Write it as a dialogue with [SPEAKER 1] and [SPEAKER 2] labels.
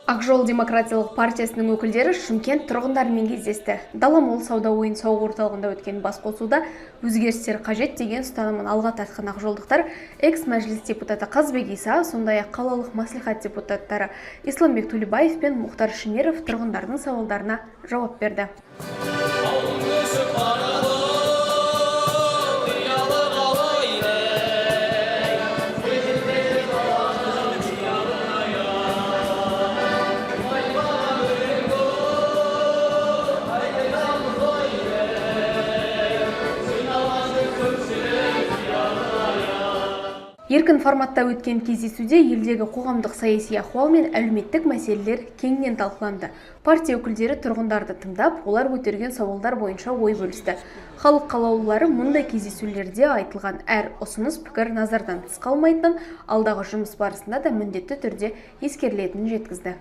[SPEAKER 1] Ақ жол демократиялық партиясының өкілдері Шымкент тұрғындарымен кездесті. Даламол сауда-ойын-сауық орталығында өткен басқосуда өзгерістер қажет деген ұстанымын алға тартқан ақжолдықтар экс-мәжіліс депутаты Қазбек Иса, сондай-ақ қалалық мәслихат депутаттары Исламбек Төлебаев пен Мұхтар Шынеров тұрғындардың сауалдарына жауап берді. Еркін форматта өткен кездесуде елдегі қоғамдық саяси ахуал мен әлеуметтік мәселелер кеңінен талқыланды. Партия өкілдері тұрғындарды тыңдап, олар көтерген сауалдар бойынша ой бөлісті. Халық қалаулылары мұндай кездесулерде айтылған әр ұсыныс пікір назардан тыс қалмайтынын, алдағы жұмыс барысында да міндетті түрде ескерілетінін жеткізді.